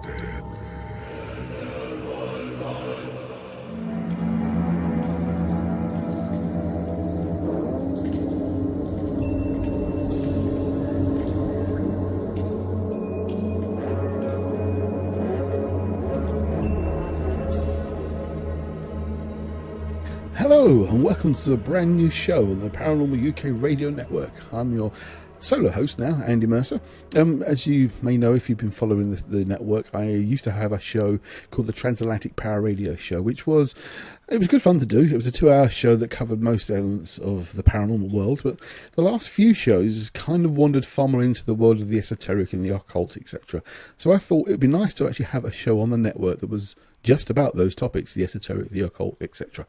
Hello and welcome to a brand new show on the Paranormal UK Radio Network. I'm your solo host now, Andy Mercer. As you may know, if you've been following the network, I used to have a show called the Transatlantic Power Radio Show, which was good fun to do. It was a 2-hour show that covered most elements of the paranormal world, but the last few shows kind of wandered far more into the world of the esoteric and the occult, etc. So I thought it would be nice to actually have a show on the network that was just about those topics, the esoteric, the occult, etc.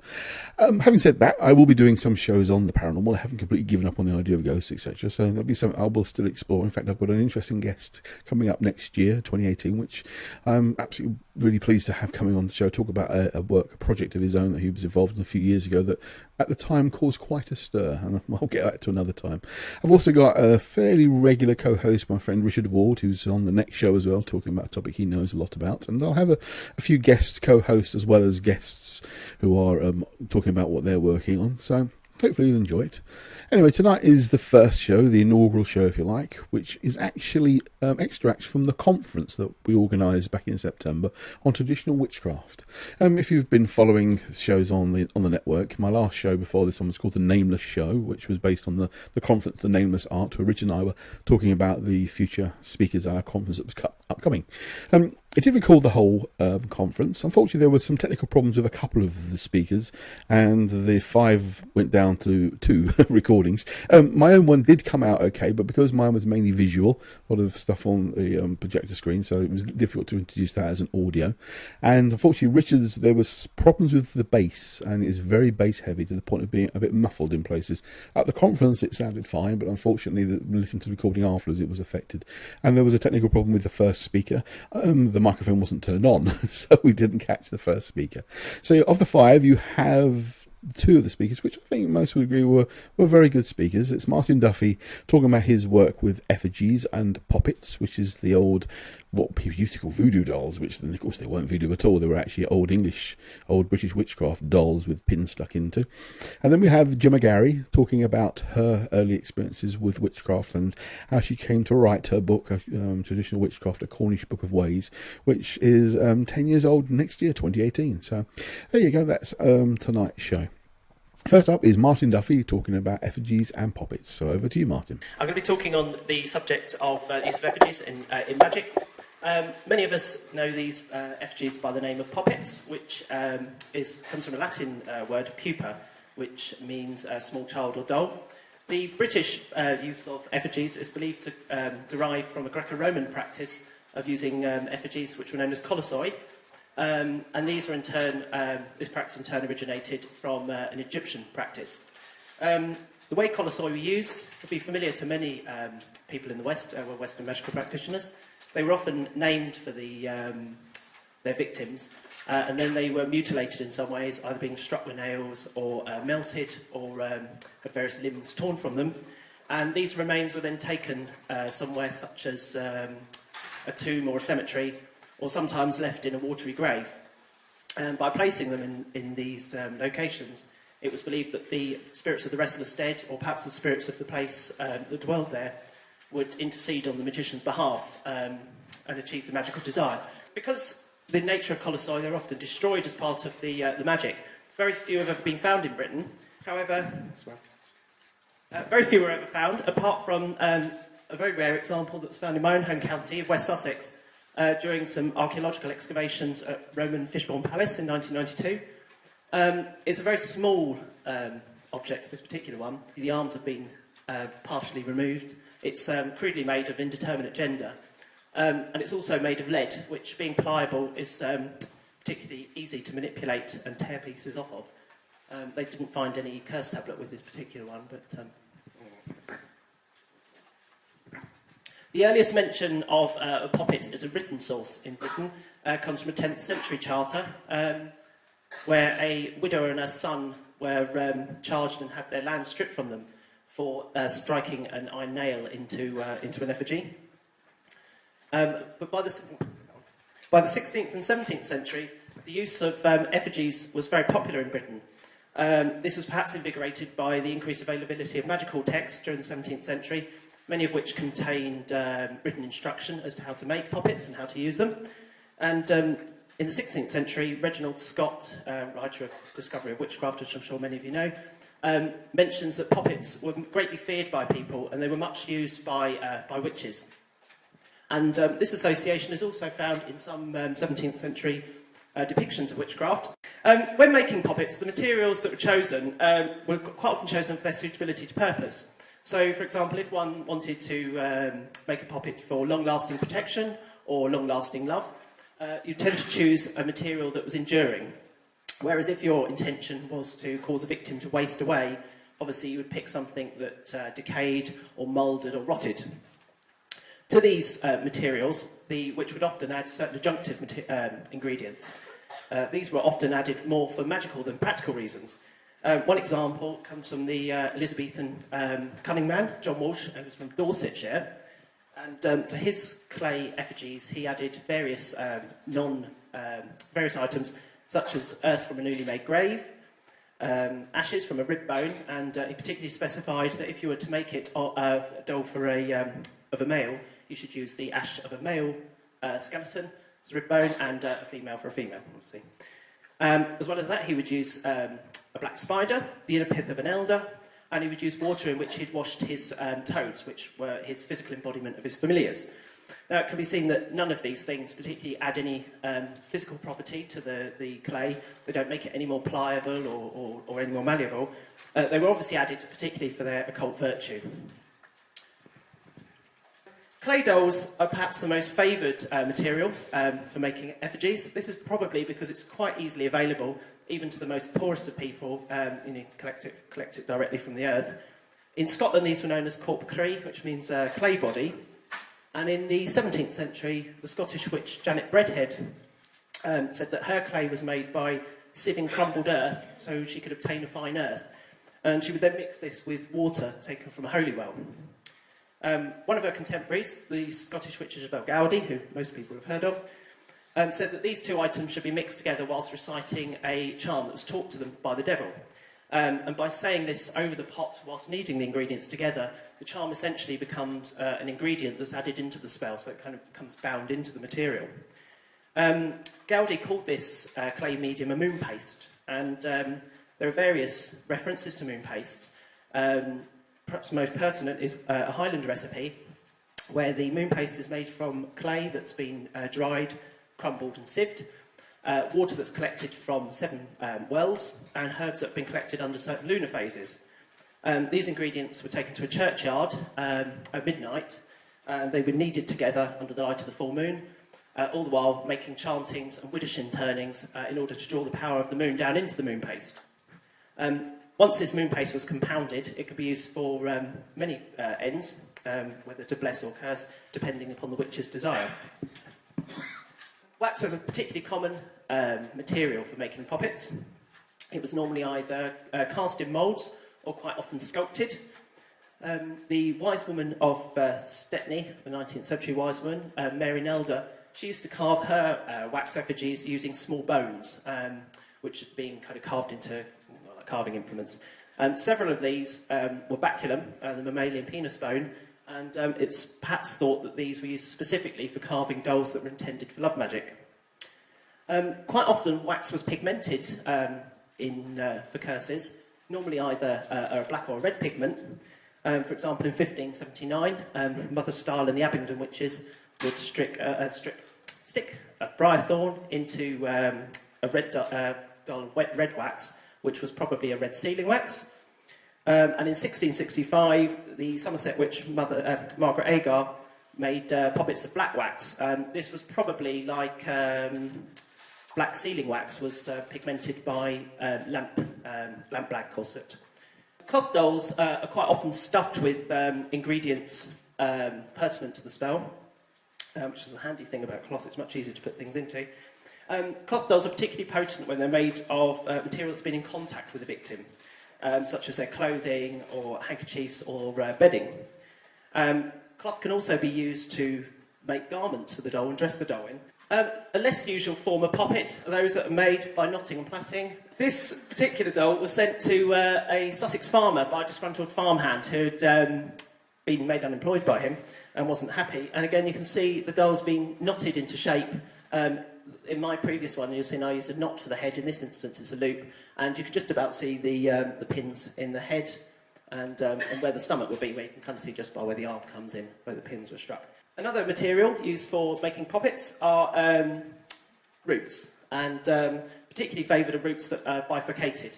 Having said that, I will be doing some shows on the paranormal. I haven't completely given up on the idea of ghosts, etc. So there'll be something I will still explore. In fact, I've got an interesting guest coming up next year, 2018, which I'm absolutely really pleased to have coming on the show, talk about a project of his own that he was involved in a few years ago that at the time caused quite a stir, and I'll get that to another time. I've also got a fairly regular co-host, my friend Richard Ward, who's on the next show as well, talking about a topic he knows a lot about, and I'll have a few guest co-hosts as well as guests who are talking about what they're working on, so hopefully you'll enjoy it. Anyway, tonight is the first show, the inaugural show if you like, which is actually extracts from the conference that we organised back in September on traditional witchcraft. If you've been following shows on the network, my last show before this one was called the Nameless Show, which was based on the conference, the Nameless Arte, where Richard and I were talking about the future speakers at our conference that was upcoming. I did record the whole conference. Unfortunately, there were some technical problems with a couple of the speakers, and the 5 went down to 2 recordings. My own one did come out okay, but because mine was mainly visual, a lot of stuff on the projector screen, so it was difficult to introduce that as an audio. And unfortunately, Richard's, there was problems with the bass, and it's very bass heavy to the point of being a bit muffled in places. At the conference, it sounded fine, but unfortunately, listening to the recording afterwards, it was affected. And there was a technical problem with the first speaker. The microphone wasn't turned on, so we didn't catch the first speaker. So of the 5, you have 2 of the speakers, which I think most would agree were very good speakers. It's Martin Duffy talking about his work with effigies and poppets, which is the old, what people used to call voodoo dolls, which of course they weren't voodoo at all. They were actually old British witchcraft dolls with pins stuck into. And then we have Gemma Gary talking about her early experiences with witchcraft and how she came to write her book, Traditional Witchcraft, A Cornish Book of Ways, which is 10 years old next year, 2018. So there you go, that's tonight's show. First up is Martin Duffy talking about effigies and poppets. So over to you, Martin. I'm going to be talking on the subject of the use of effigies in magic. Many of us know these effigies by the name of poppets, which comes from a Latin word, pupa, which means small child or doll. The British use of effigies is believed to derive from a Greco-Roman practice of using effigies which were known as colossi. And these are in turn, this practice in turn originated from an Egyptian practice. The way colossi were used would be familiar to many people in the West, were Western magical practitioners. They were often named for their victims, and then they were mutilated in some ways, either being struck with nails or melted, or had various limbs torn from them. And these remains were then taken somewhere such as a tomb or a cemetery, or sometimes left in a watery grave. And by placing them in these locations, it was believed that the spirits of the restless dead, or perhaps the spirits of the place that dwelled there, would intercede on the magician's behalf and achieve the magical desire. Because the nature of colossi, they're often destroyed as part of the magic. Very few have ever been found in Britain. However, very few were ever found, apart from a very rare example that was found in my own home county of West Sussex, during some archaeological excavations at Roman Fishbourne Palace in 1992. It's a very small object, this particular one. The arms have been partially removed. It's crudely made of indeterminate gender. And it's also made of lead, which, being pliable, is particularly easy to manipulate and tear pieces off of. They didn't find any curse tablet with this particular one, but... The earliest mention of a poppet as a written source in Britain comes from a 10th century charter, where a widower and her son were charged and had their land stripped from them for striking an iron nail into an effigy. But By the 16th and 17th centuries, the use of effigies was very popular in Britain. This was perhaps invigorated by the increased availability of magical texts during the 17th century, many of which contained written instruction as to how to make puppets and how to use them. And in the 16th century, Reginald Scott, writer of Discovery of Witchcraft, which I'm sure many of you know, mentions that puppets were greatly feared by people and they were much used by witches. And this association is also found in some 17th century depictions of witchcraft. When making puppets, the materials that were chosen were quite often chosen for their suitability to purpose. So, for example, if one wanted to make a puppet for long-lasting protection or long-lasting love, you tend to choose a material that was enduring. Whereas if your intention was to cause a victim to waste away, obviously you would pick something that decayed or moulded or rotted. To these materials, the witch would often add certain adjunctive ingredients. These were often added more for magical than practical reasons. One example comes from the Elizabethan cunning man, John Walsh, who was from Dorsetshire. And to his clay effigies, he added various various items, such as earth from a newly made grave, ashes from a rib bone, and he particularly specified that if you were to make it a doll for of a male, you should use the ash of a male skeleton as a rib bone, and a female for a female, obviously. As well as that, he would use a black spider, the inner pith of an elder, and he would use water in which he'd washed his toads, which were his physical embodiment of his familiars. Now, it can be seen that none of these things particularly add any physical property to the clay. They don't make it any more pliable or any more malleable. They were obviously added particularly for their occult virtue. Clay dolls are perhaps the most favoured material for making effigies. This is probably because it's quite easily available, even to the most poorest of people, you collect it directly from the earth. In Scotland, these were known as corp cree, which means clay body. And in the 17th century, the Scottish witch Janet Bredhead said that her clay was made by sieving crumbled earth so she could obtain a fine earth. And she would then mix this with water taken from a holy well. One of her contemporaries, the Scottish witch Isabel Gowdy, who most people have heard of, said that these two items should be mixed together whilst reciting a charm that was taught to them by the devil. And by saying this over the pot whilst kneading the ingredients together, the charm essentially becomes an ingredient that's added into the spell, so it kind of becomes bound into the material. Gowdy called this clay medium a moon paste, and there are various references to moon pastes. Perhaps most pertinent is a Highland recipe, where the moon paste is made from clay that's been dried, crumbled and sieved, water that's collected from 7 wells, and herbs that have been collected under certain lunar phases. These ingredients were taken to a churchyard at midnight, and they were kneaded together under the light of the full moon, all the while making chantings and widdershins turnings in order to draw the power of the moon down into the moon paste. Once this moon paste was compounded, it could be used for many ends, whether to bless or curse, depending upon the witch's desire. Wax was a particularly common material for making puppets. It was normally either cast in moulds or quite often sculpted. The wise woman of Stepney, the 19th century wise woman, Mary Nelder, she used to carve her wax effigies using small bones, which had been kind of carved into carving implements. Several of these were baculum, the mammalian penis bone, and it's perhaps thought that these were used specifically for carving dolls that were intended for love magic. Quite often, wax was pigmented for curses, normally either a black or a red pigment. For example, in 1579, Mother Style and the Abingdon witches would stick a briar thorn into a red doll of red wax, which was probably a red sealing wax. And in 1665, the Somerset witch Margaret Agar made puppets of black wax. This was probably like black sealing wax was pigmented by lamp black or soot. Cloth dolls are quite often stuffed with ingredients pertinent to the spell, which is a handy thing about cloth. It's much easier to put things into. Cloth dolls are particularly potent when they're made of material that's been in contact with the victim, such as their clothing or handkerchiefs or bedding. Cloth can also be used to make garments for the doll and dress the doll in. A less usual form of puppet are those that are made by knotting and plaiting. This particular doll was sent to a Sussex farmer by a disgruntled farmhand who'd been made unemployed by him and wasn't happy. And again, you can see the doll's being knotted into shape. In my previous one, you'll see I used a knot for the head. In this instance, it's a loop. And you can just about see the pins in the head and where the stomach would be, where you can kind of see just by where the arm comes in, where the pins were struck. Another material used for making puppets are roots, and particularly favoured are roots that are bifurcated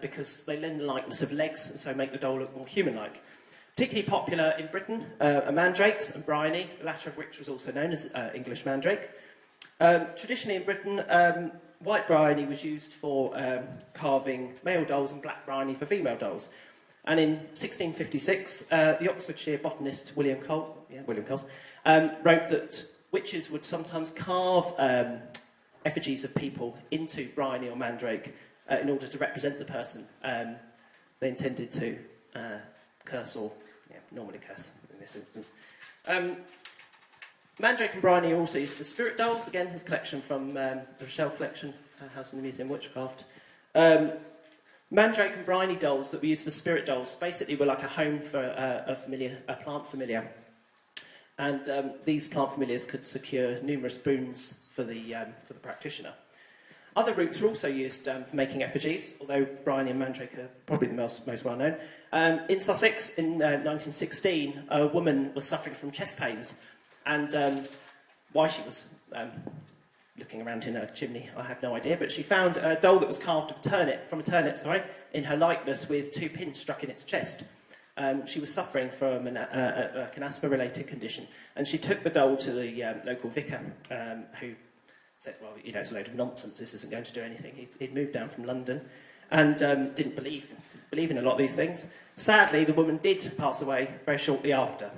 because they lend the likeness of legs and so make the doll look more human-like. Particularly popular in Britain are mandrakes and bryony, the latter of which was also known as English mandrake. Traditionally in Britain, white bryony was used for carving male dolls and black bryony for female dolls. And in 1656, the Oxfordshire botanist William Coles wrote that witches would sometimes carve effigies of people into bryony or mandrake in order to represent the person they intended to curse or normally curse in this instance. Mandrake and bryony are also used for spirit dolls. Again, his collection from the Rochelle collection, housed in the Museum of Witchcraft. Mandrake and bryony dolls that were used for spirit dolls basically were like a home for a plant familiar. And these plant familiars could secure numerous boons for the practitioner. Other roots were also used for making effigies, although bryony and mandrake are probably the most well known. In Sussex, in 1916, a woman was suffering from chest pains, and why she was looking around in a chimney, I have no idea, but she found a doll that was carved from a turnip, in her likeness with 2 pins struck in its chest. She was suffering from an asthma-related condition, and she took the doll to the local vicar, who said, well, it's a load of nonsense, this isn't going to do anything. He'd moved down from London and didn't believe in a lot of these things. Sadly, the woman did pass away very shortly after.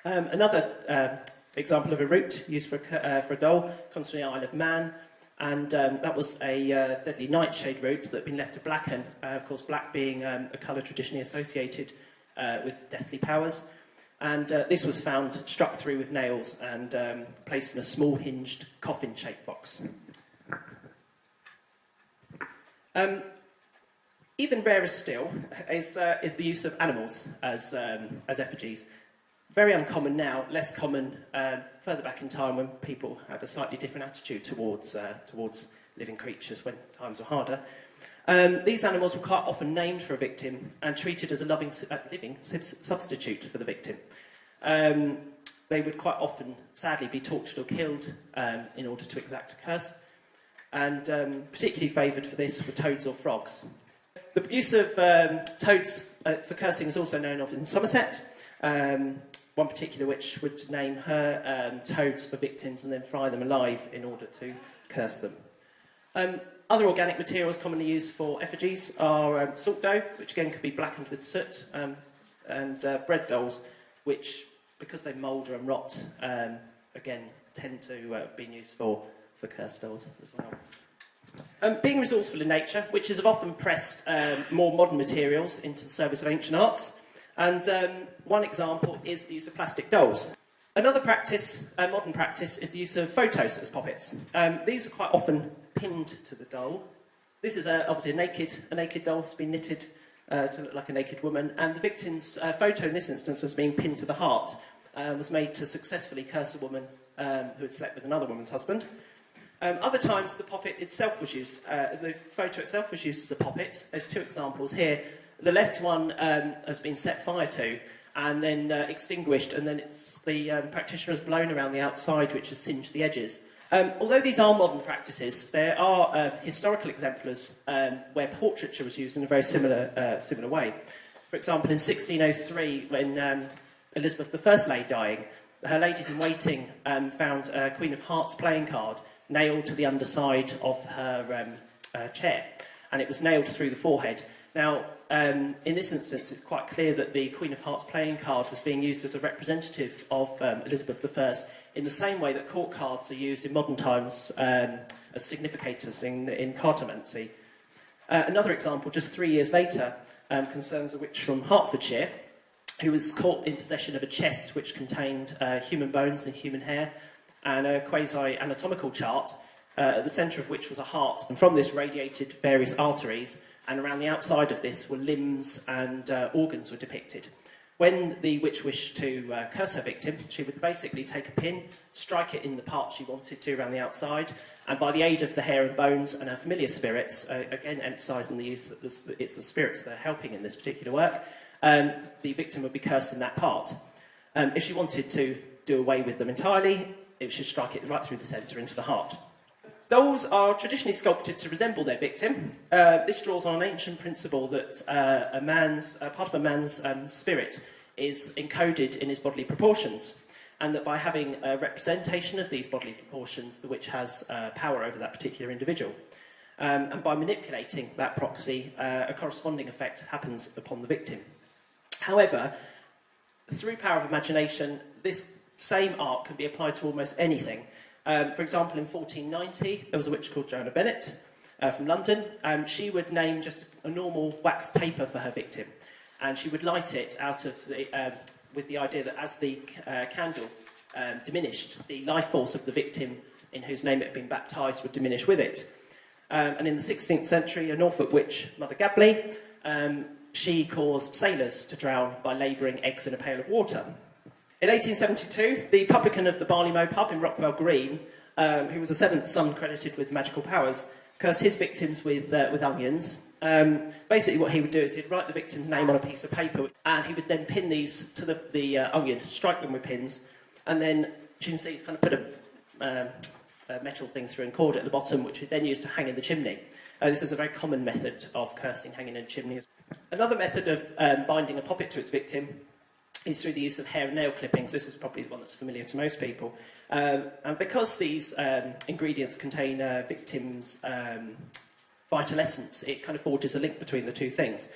Another example of a root used for a doll comes from the Isle of Man, and that was a deadly nightshade root that had been left to blacken, of course black being a colour traditionally associated with deathly powers. And this was found struck through with nails and placed in a small hinged coffin-shaped box. Even rarer still is the use of animals as effigies. Very uncommon now, less common further back in time when people had a slightly different attitude towards living creatures when times were harder. These animals were quite often named for a victim and treated as a living substitute for the victim. They would quite often, sadly, be tortured or killed in order to exact a curse. And particularly favoured for this were toads or frogs. The use of toads for cursing is also known of in Somerset. One particular witch would name her toads for victims and then fry them alive in order to curse them. Other organic materials commonly used for effigies are salt dough, which again could be blackened with soot, and bread dolls, which, because they moulder and rot, again tend to be used for curse dolls as well. Being resourceful in nature, witches have often pressed more modern materials into the service of ancient arts, and one example is the use of plastic dolls. Another practice, modern practice, is the use of photos as puppets. These are quite often pinned to the doll. This is obviously a naked doll. It's been knitted to look like a naked woman, and the victim's photo in this instance was being pinned to the heart. Was made to successfully curse a woman who had slept with another woman's husband. Other times the puppet itself was used. The photo itself was used as a puppet. There's 2 examples here. The left one has been set fire to and then extinguished, and then it's the practitioner has blown around the outside, which has singed the edges. Although these are modern practices, there are historical exemplars where portraiture was used in a very similar way. For example, in 1603, when Elizabeth I lay dying, her ladies-in-waiting found a Queen of Hearts playing card nailed to the underside of her chair, and it was nailed through the forehead. Now, in this instance, it's quite clear that the Queen of Hearts playing card was being used as a representative of Elizabeth I, in the same way that court cards are used in modern times as significators in cartomancy. Another example, just 3 years later, concerns a witch from Hertfordshire, who was caught in possession of a chest which contained human bones and human hair. and a quasi-anatomical chart, at the centre of which was a heart, and from this radiated various arteries, and around the outside of this were limbs and organs were depicted. When the witch wished to curse her victim, she would basically take a pin, strike it in the part she wanted to around the outside, and by the aid of the hair and bones and her familiar spirits, again emphasising the use that it's the spirits that are helping in this particular work, the victim would be cursed in that part. If she wanted to do away with them entirely, it should strike it right through the centre into the heart. Dolls are traditionally sculpted to resemble their victim. This draws on an ancient principle that part of a man's spirit is encoded in his bodily proportions, and that by having a representation of these bodily proportions, the witch has power over that particular individual. And by manipulating that proxy, a corresponding effect happens upon the victim. However, through power of imagination, this same art can be applied to almost anything. For example, in 1490, there was a witch called Joanna Bennet from London. She would name just a normal waxed paper for her victim, and she would light it out of with the idea that as the candle diminished, the life force of the victim in whose name it had been baptised would diminish with it. And in the 16th century, a Norfolk witch, Mother Gabley, she caused sailors to drown by labouring eggs in a pail of water. In 1872, the publican of the Barley Mow pub in Rockwell Green, who was the seventh son credited with magical powers, cursed his victims with onions. Basically what he would do is he'd write the victim's name on a piece of paper, and he would then pin these to the onion, strike them with pins, and then, as you can see, he's kind of put a metal thing through and cord it at the bottom, which he'd then use to hang in the chimney. This is a very common method of cursing, hanging in a chimney. Another method of binding a poppet to its victim is through the use of hair and nail clippings. This is probably the one that's familiar to most people. And because these ingredients contain victims' vital essence, it kind of forges a link between the two things.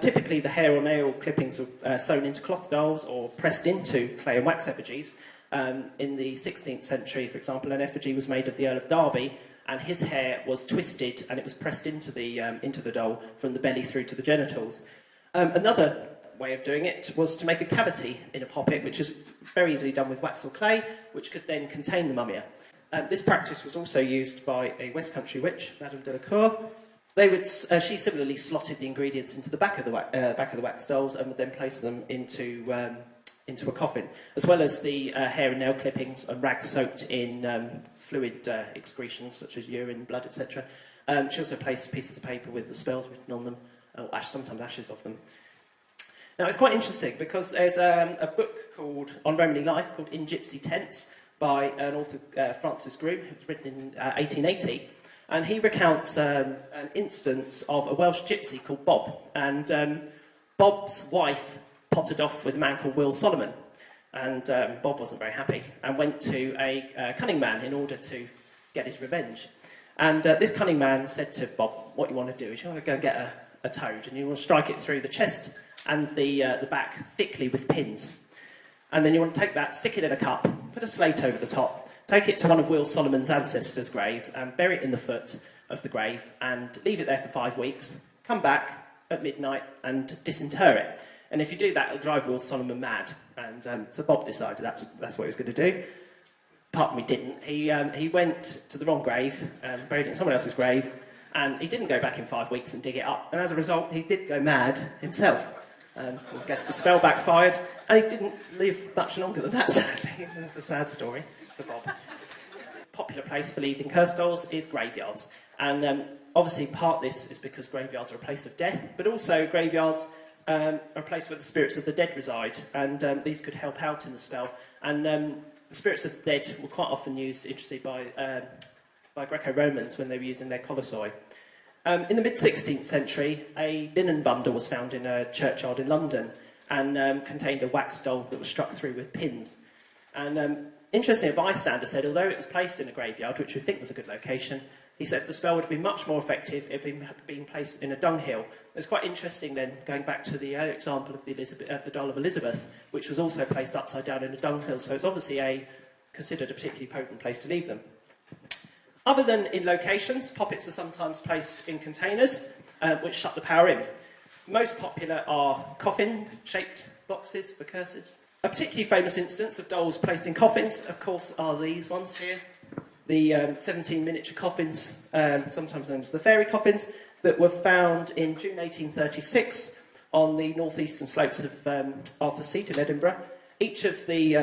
Typically, the hair or nail clippings are sewn into cloth dolls or pressed into clay and wax effigies. In the 16th century, for example, an effigy was made of the Earl of Derby, and his hair was twisted and it was pressed into the doll from the belly through to the genitals. Another way of doing it was to make a cavity in a poppet, which is very easily done with wax or clay, which could then contain the mummy. This practice was also used by a West Country witch, Madame Delacour. She similarly slotted the ingredients into the back of the wax dolls and would then place them into a coffin, as well as the hair and nail clippings and rags soaked in fluid excretions such as urine, blood, etc. She also placed pieces of paper with the spells written on them, or sometimes ashes of them. Now, it's quite interesting because there's a book on Romany life called In Gypsy Tents by an author, Francis Groom, who was written in 1880, and he recounts an instance of a Welsh gypsy called Bob, and Bob's wife potted off with a man called Will Solomon, and Bob wasn't very happy and went to a cunning man in order to get his revenge. And this cunning man said to Bob, what you want to do is you want to go and get a toad, and you want to strike it through the chest and the back thickly with pins. And then you want to take that, stick it in a cup, put a slate over the top, take it to one of Will Solomon's ancestors' graves and bury it in the foot of the grave and leave it there for 5 weeks, come back at midnight and disinter it. And if you do that, it'll drive Will Solomon mad. And so Bob decided that's what he was going to do. Apart from he didn't. He went to the wrong grave, buried it in someone else's grave, and he didn't go back in 5 weeks and dig it up. And as a result, he did go mad himself. I guess the spell backfired, and he didn't live much longer than that, sadly. A sad story for Bob. Popular place for leaving cursed dolls is graveyards. And obviously part this is because graveyards are a place of death, but also graveyards are a place where the spirits of the dead reside, and these could help out in the spell. And the spirits of the dead were quite often used, interestingly, by Greco-Romans when they were using their colossoi. In the mid-16th century, a linen bundle was found in a churchyard in London and contained a wax doll that was struck through with pins. And interestingly, a bystander said, although it was placed in a graveyard, which we think was a good location, he said the spell would have been much more effective if it had been placed in a dunghill. It's quite interesting then, going back to the example of the doll of Elizabeth, which was also placed upside down in a dunghill, so it's obviously considered a particularly potent place to leave them. Other than in locations, poppets are sometimes placed in containers, which shut the power in. Most popular are coffin-shaped boxes for curses. A particularly famous instance of dolls placed in coffins, of course, are these ones here. The 17 miniature coffins, sometimes known as the fairy coffins, that were found in June 1836 on the northeastern slopes of Arthur's Seat in Edinburgh. Each of the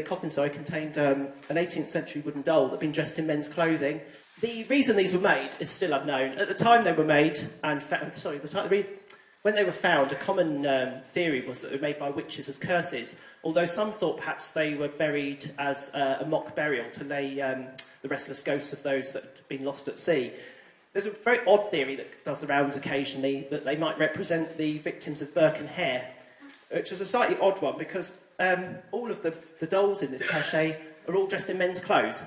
coffins contained an 18th century wooden doll that had been dressed in men's clothing. The reason these were made is still unknown. At the time they were made, when they were found, a common theory was that they were made by witches as curses, although some thought perhaps they were buried as a mock burial to lay the restless ghosts of those that had been lost at sea. There's a very odd theory that does the rounds occasionally, that they might represent the victims of Burke and Hare, which is a slightly odd one because all of the dolls in this cachet are all dressed in men's clothes.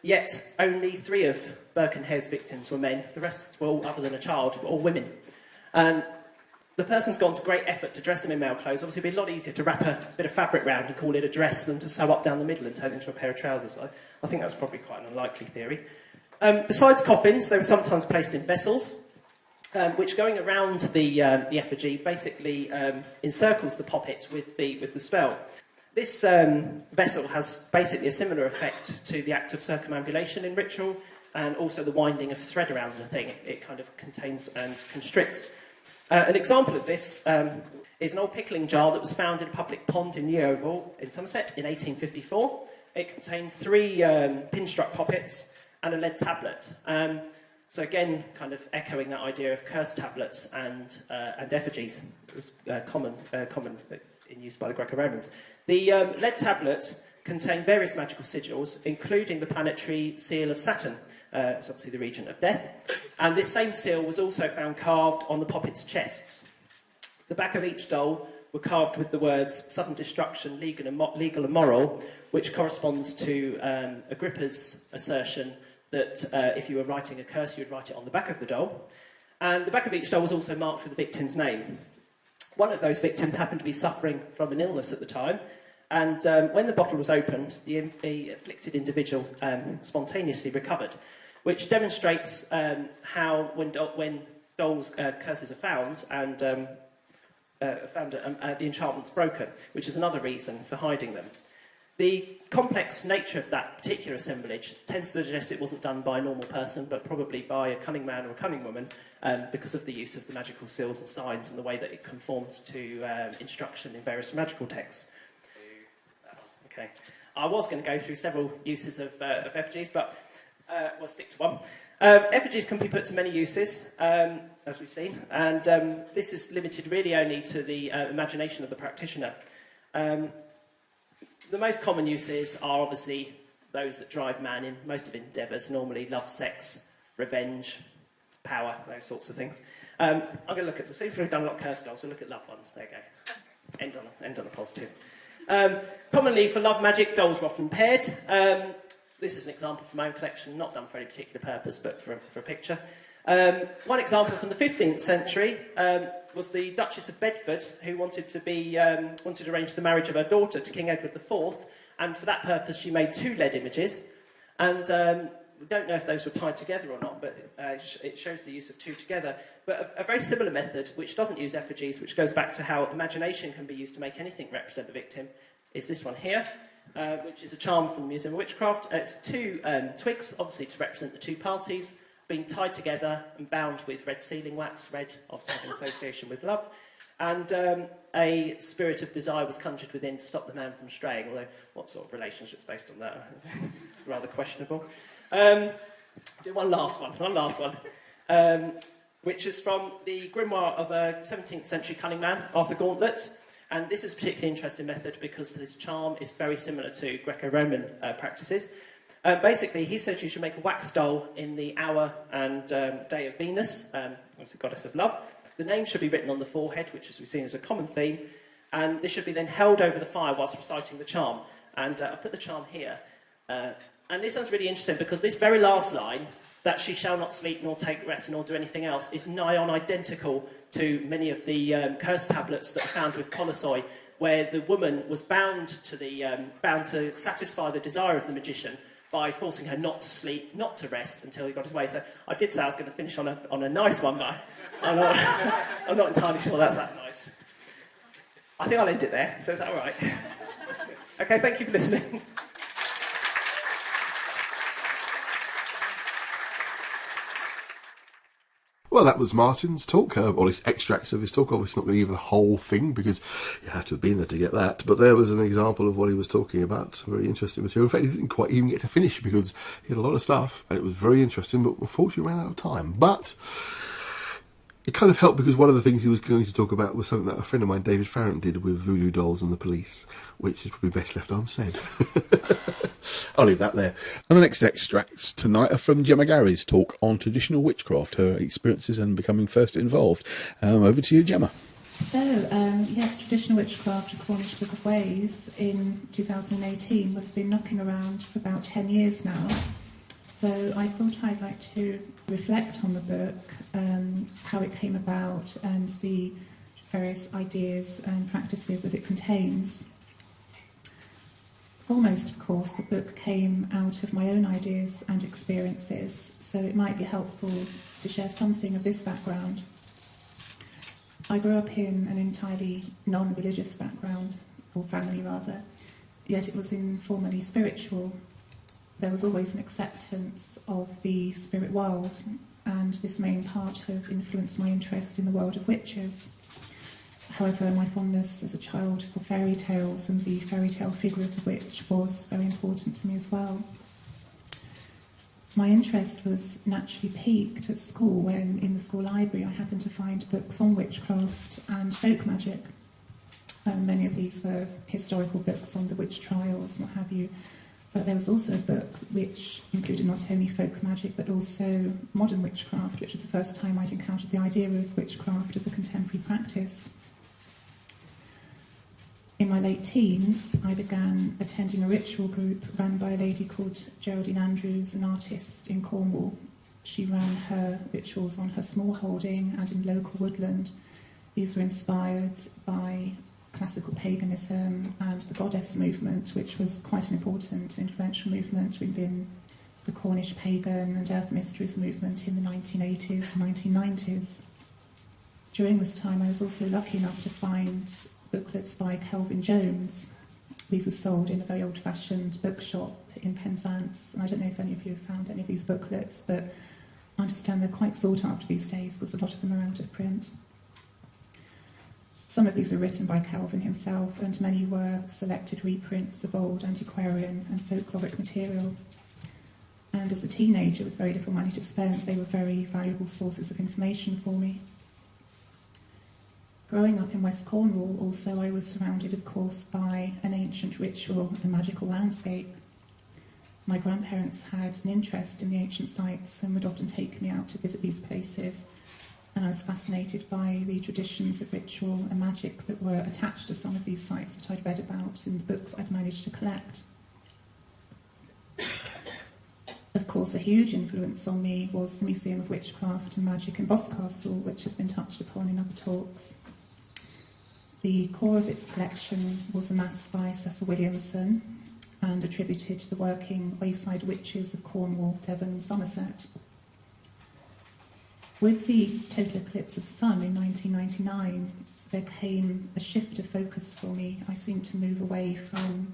Yet only 3 of Burke and Hare's victims were men. The rest were all, other than a child, were all women. And the person's gone to great effort to dress them in male clothes. Obviously, it'd be a lot easier to wrap a bit of fabric round and call it a dress than to sew up down the middle and turn it into a pair of trousers. I think that's probably quite an unlikely theory. Besides coffins, they were sometimes placed in vessels, which, going around the effigy, basically encircles the poppet with the spell. This vessel has basically a similar effect to the act of circumambulation in ritual, and also the winding of thread around the thing. It kind of contains and constricts. An example of this is an old pickling jar that was found in a public pond in Yeovil in Somerset in 1854. It contained 3 pin-struck poppets and a lead tablet. So again, kind of echoing that idea of curse tablets and effigies. It was common in use by the Greco-Romans. The lead tablet contained various magical sigils, including the planetary seal of Saturn. It's obviously the regent of death. And this same seal was also found carved on the poppets' chests. The back of each doll were carved with the words sudden destruction, legal and moral, which corresponds to Agrippa's assertion that if you were writing a curse, you would write it on the back of the doll. And the back of each doll was also marked with the victim's name. One of those victims happened to be suffering from an illness at the time, and when the bottle was opened, the afflicted individual spontaneously recovered, which demonstrates how when dolls' curses are found and the enchantment's broken, which is another reason for hiding them. The complex nature of that particular assemblage tends to suggest it wasn't done by a normal person, but probably by a cunning man or a cunning woman, because of the use of the magical seals and signs and the way that it conforms to instruction in various magical texts. Okay, I was going to go through several uses of effigies, but we'll stick to one. Effigies can be put to many uses, as we've seen, and this is limited really only to the imagination of the practitioner. The most common uses are obviously those that drive man in most of endeavours, normally love, sex, revenge, power, those sorts of things. I'm going to look at, see if we've done a lot of curse dolls, we'll look at loved ones. There you go. End on a positive. Commonly for love magic, dolls are often paired. This is an example from my own collection, not done for any particular purpose, but for a picture. One example from the 15th century was the Duchess of Bedford, who wanted to arrange the marriage of her daughter to King Edward IV, and for that purpose she made 2 lead images. And we don't know if those were tied together or not, but it shows the use of 2 together. But a very similar method, which doesn't use effigies, which goes back to how imagination can be used to make anything represent the victim, is this one here, which is a charm from the Museum of Witchcraft. It's 2 twigs, obviously to represent the 2 parties, being tied together and bound with red sealing wax, red obviously having association with love, and a spirit of desire was conjured within to stop the man from straying, although what sort of relationship's based on that? It's rather questionable. Do one last one, which is from the grimoire of a 17th century cunning man, Arthur Gauntlet, and this is a particularly interesting method because this charm is very similar to Greco-Roman practices. Basically, he says you should make a wax doll in the hour and day of Venus, obviously goddess of love. The name should be written on the forehead, which, as we've seen, is a common theme, and this should be then held over the fire whilst reciting the charm. And I've put the charm here. And this one's really interesting because this very last line, that she shall not sleep nor take rest nor do anything else, is nigh on identical to many of the curse tablets that are found with Colossae, where the woman was bound to satisfy the desire of the magician by forcing her not to sleep, not to rest until he got his way. So I did say I was going to finish on a nice one, but I'm not entirely sure that's that nice. I think I'll end it there. So is that all right? Okay, thank you for listening. Well, that was Martin's talk, or at least extracts of his talk. Obviously not going to give the whole thing because you have to have been there to get that. But there was an example of what he was talking about. Some very interesting material. In fact, he didn't quite even get to finish because he had a lot of stuff and it was very interesting, but unfortunately ran out of time. But it kind of helped because one of the things he was going to talk about was something that a friend of mine, David Farrant, did with voodoo dolls and the police, which is probably best left unsaid. I'll leave that there. And the next extracts tonight are from Gemma Gary's talk on traditional witchcraft, her experiences and becoming first involved. Over to you, Gemma. So, yes, Traditional Witchcraft, a Cornish Book of Ways, in 2018 would have been knocking around for about 10 years now. So I thought I'd like to reflect on the book, how it came about and the various ideas and practices that it contains. Foremost, of course, the book came out of my own ideas and experiences, so it might be helpful to share something of this background. I grew up in an entirely non-religious background, or family rather, yet it was informally spiritual. There was always an acceptance of the spirit world, and this may in part have influenced my interest in the world of witches. However, my fondness as a child for fairy tales and the fairy tale figure of the witch was very important to me as well. My interest was naturally piqued at school when, in the school library, I happened to find books on witchcraft and folk magic. Many of these were historical books on the witch trials and what have you, but there was also a book which included not only folk magic but also modern witchcraft, which was the first time I'd encountered the idea of witchcraft as a contemporary practice. In my late teens, I began attending a ritual group run by a lady called Geraldine Andrews, an artist in Cornwall. She ran her rituals on her small holding and in local woodland. These were inspired by classical paganism and the goddess movement, which was quite an important and influential movement within the Cornish pagan and earth mysteries movement in the 1980s and 1990s. During this time, I was also lucky enough to find booklets by Kelvin Jones. These were sold in a very old-fashioned bookshop in Penzance, and I don't know if any of you have found any of these booklets, but I understand they're quite sought after these days because a lot of them are out of print. Some of these were written by Kelvin himself, and many were selected reprints of old antiquarian and folkloric material. And as a teenager with very little money to spend, they were very valuable sources of information for me. Growing up in West Cornwall, also, I was surrounded, of course, by an ancient ritual and magical landscape. My grandparents had an interest in the ancient sites and would often take me out to visit these places, and I was fascinated by the traditions of ritual and magic that were attached to some of these sites that I'd read about in the books I'd managed to collect. Of course, a huge influence on me was the Museum of Witchcraft and Magic in Boscastle, which has been touched upon in other talks. The core of its collection was amassed by Cecil Williamson and attributed to the working wayside witches of Cornwall, Devon and Somerset. With the total eclipse of the sun in 1999, there came a shift of focus for me. I seemed to move away from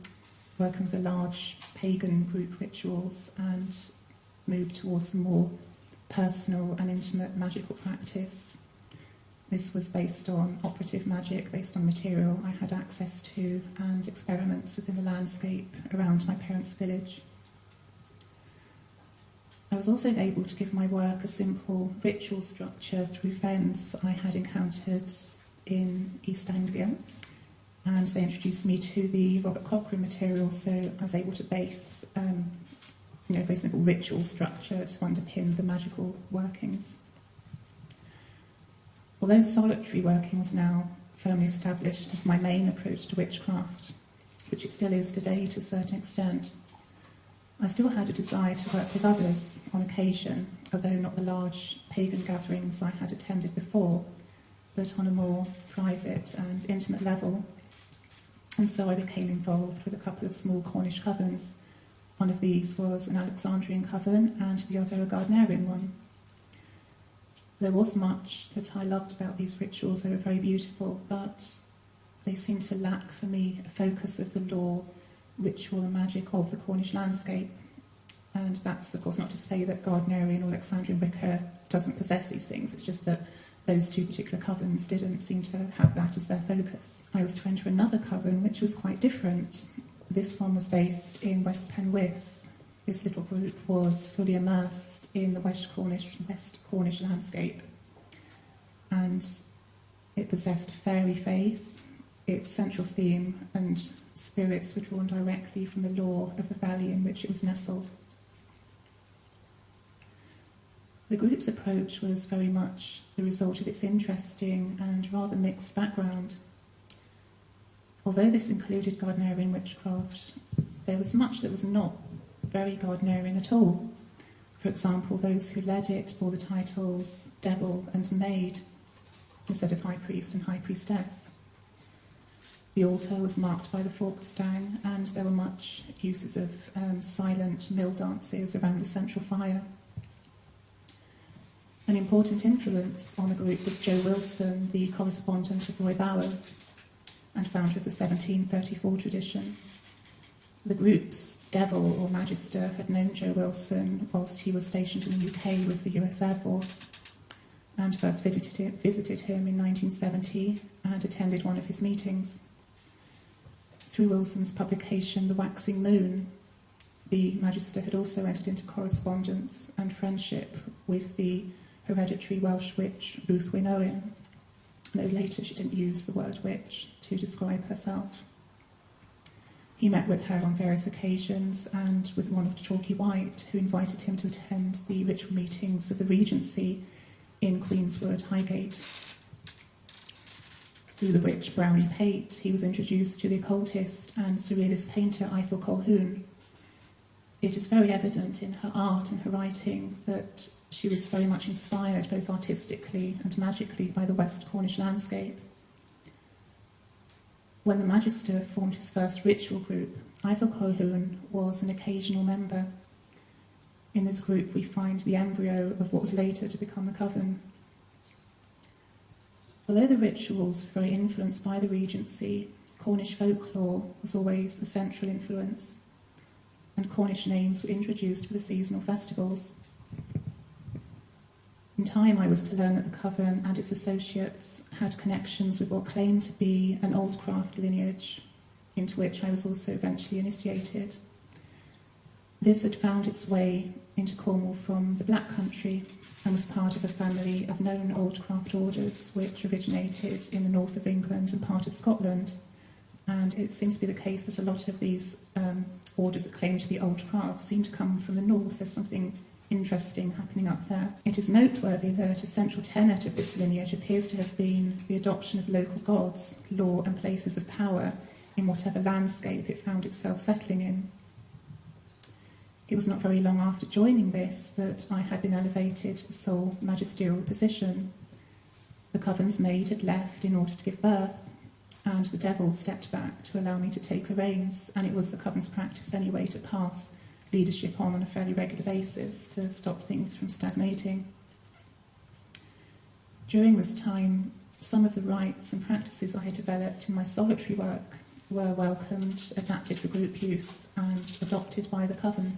working with the large pagan group rituals and move towards a more personal and intimate magical practice. This was based on operative magic, based on material I had access to, and experiments within the landscape around my parents' village. I was also able to give my work a simple ritual structure through friends I had encountered in East Anglia, and they introduced me to the Robert Cochrane material, so I was able to base a very simple ritual structure to underpin the magical workings. Although solitary working was now firmly established as my main approach to witchcraft, which it still is today to a certain extent, I still had a desire to work with others on occasion, although not the large pagan gatherings I had attended before, but on a more private and intimate level. And so I became involved with a couple of small Cornish covens. One of these was an Alexandrian coven and the other a Gardnerian one. There was much that I loved about these rituals. They were very beautiful, but they seem to lack, for me, a focus of the law, ritual and magic of the Cornish landscape. And that's, of course, not to say that Gardnerian or Alexandrian Wicca doesn't possess these things. It's just that those two particular covens didn't seem to have that as their focus. I was to enter another coven, which was quite different. This one was based in West Penwith. This little group was fully immersed in the West Cornish landscape. And it possessed fairy faith. Its central theme and spirits were drawn directly from the lore of the valley in which it was nestled. The group's approach was very much the result of its interesting and rather mixed background. Although this included Gardnerian witchcraft, there was much that was not very Gardnerian at all. For example, those who led it bore the titles devil and maid instead of high priest and high priestess. The altar was marked by the forked stang, and there were much uses of silent mill dances around the central fire. An important influence on the group was Joe Wilson, the correspondent of Roy Bowers and founder of the 1734 tradition. The group's devil or magister had known Joe Wilson whilst he was stationed in the UK with the US Air Force, and first visited him in 1970 and attended one of his meetings. Through Wilson's publication, The Waxing Moon, the magister had also entered into correspondence and friendship with the hereditary Welsh witch Ruth Wyn Owen, though later she didn't use the word witch to describe herself. He met with her on various occasions, and with one of Chalky White, who invited him to attend the ritual meetings of the Regency in Queenswood, Highgate. Through the witch Brownie Pate, he was introduced to the occultist and surrealist painter Ethel Colquhoun. It is very evident in her art and her writing that she was very much inspired, both artistically and magically, by the West Cornish landscape. When the magister formed his first ritual group, Ethel Colquhoun was an occasional member. In this group we find the embryo of what was later to become the coven. Although the rituals were very influenced by the Regency, Cornish folklore was always a central influence, and Cornish names were introduced for the seasonal festivals. In time, I was to learn that the coven and its associates had connections with what claimed to be an old craft lineage, into which I was also eventually initiated. This had found its way into Cornwall from the Black Country and was part of a family of known old craft orders which originated in the north of England and part of Scotland. And it seems to be the case that a lot of these orders that claim to be old craft seem to come from the north. There's something interesting happening up there. It is noteworthy that a central tenet of this lineage appears to have been the adoption of local gods, law and places of power in whatever landscape it found itself settling in. It was not very long after joining this that I had been elevated to the sole magisterial position. The coven's maid had left in order to give birth, and the devil stepped back to allow me to take the reins, and it was the coven's practice anyway to pass leadership on a fairly regular basis to stop things from stagnating. During this time, some of the rites and practices I had developed in my solitary work were welcomed, adapted for group use, and adopted by the coven.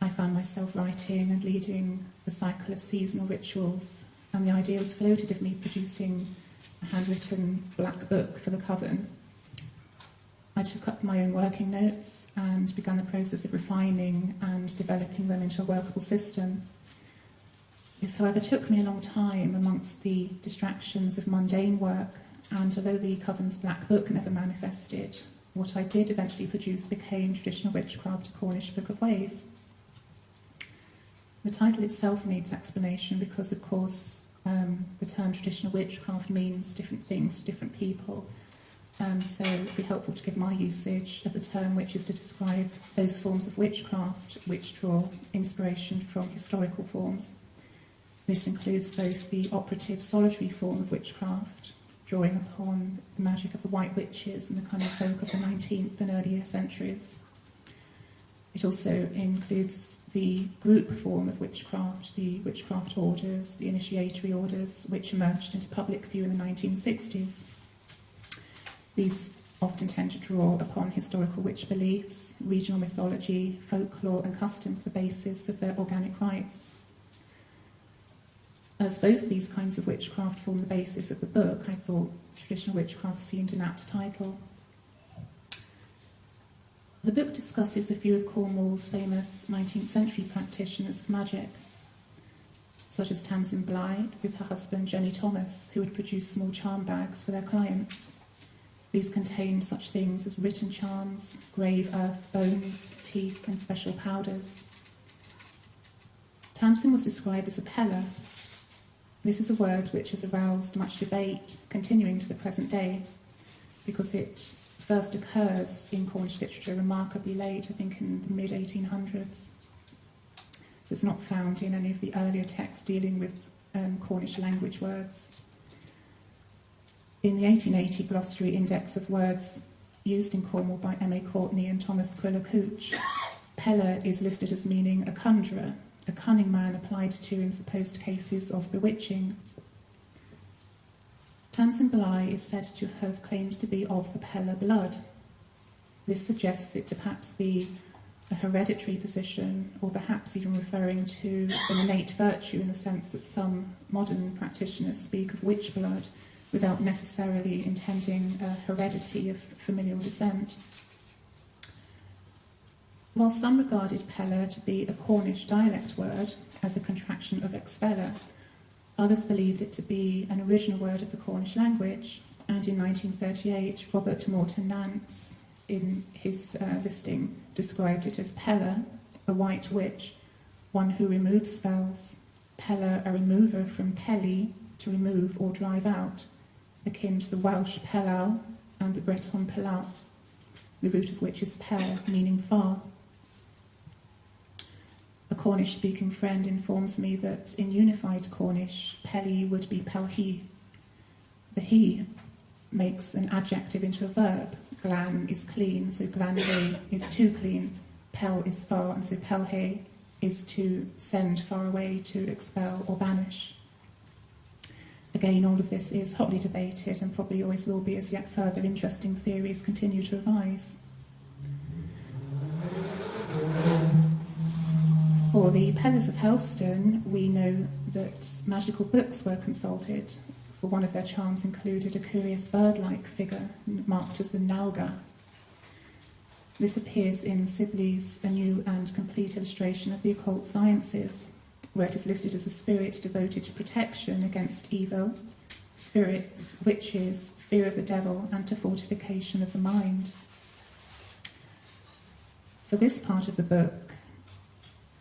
I found myself writing and leading the cycle of seasonal rituals, and the idea was floated of me producing a handwritten black book for the coven. I took up my own working notes and began the process of refining and developing them into a workable system. This, however, took me a long time amongst the distractions of mundane work, and although the coven's black book never manifested, what I did eventually produce became Traditional Witchcraft, a Cornish Book of Ways. The title itself needs explanation because, of course, the term traditional witchcraft means different things to different people. So it would be helpful to give my usage of the term, which is to describe those forms of witchcraft which draw inspiration from historical forms. This includes both the operative solitary form of witchcraft, drawing upon the magic of the White Witches and the cunning folk of the 19th and earlier centuries. It also includes the group form of witchcraft, the witchcraft orders, the initiatory orders, which emerged into public view in the 1960s. These often tend to draw upon historical witch beliefs, regional mythology, folklore and custom for the basis of their organic rites. As both these kinds of witchcraft form the basis of the book, I thought Traditional Witchcraft seemed an apt title. The book discusses a few of Cornwall's famous 19th century practitioners of magic, such as Tamsin Blythe with her husband Jenny Thomas, who would produce small charm bags for their clients. These contained such things as written charms, grave earth bones, teeth and special powders. Tamsin was described as a peller. This is a word which has aroused much debate, continuing to the present day, because it first occurs in Cornish literature remarkably late, I think in the mid-1800s. So it's not found in any of the earlier texts dealing with Cornish language words. In the 1880 Glossary Index of Words used in Cornwall by M.A. Courtney and Thomas Quiller Couch, peller is listed as meaning a conjurer, a cunning man applied to in supposed cases of bewitching. Tamsin Blythe is said to have claimed to be of the peller blood. This suggests it to perhaps be a hereditary position, or perhaps even referring to an innate virtue in the sense that some modern practitioners speak of witch blood without necessarily intending a heredity of familial descent. While some regarded peller to be a Cornish dialect word as a contraction of expeller, others believed it to be an original word of the Cornish language, and in 1938 Robert Morton Nance, in his listing, described it as peller, a white witch, one who removes spells, peller, a remover from pelli, to remove or drive out, akin to the Welsh pellau and the Breton pelaut, the root of which is pel, meaning far. A Cornish-speaking friend informs me that in unified Cornish, pelli would be pelhi. The he makes an adjective into a verb. Glan is clean, so glanhe is too clean. Pel is far, and so pelhe is to send far away, to expel or banish. Again, all of this is hotly debated and probably always will be, as yet further interesting theories continue to arise. For the Pellers of Helston, we know that magical books were consulted, for one of their charms included a curious bird-like figure marked as the Nalga. This appears in Sibley's A New and Complete Illustration of the Occult Sciences, where it is listed as a spirit devoted to protection against evil, spirits, witches, fear of the devil, and to fortification of the mind. For this part of the book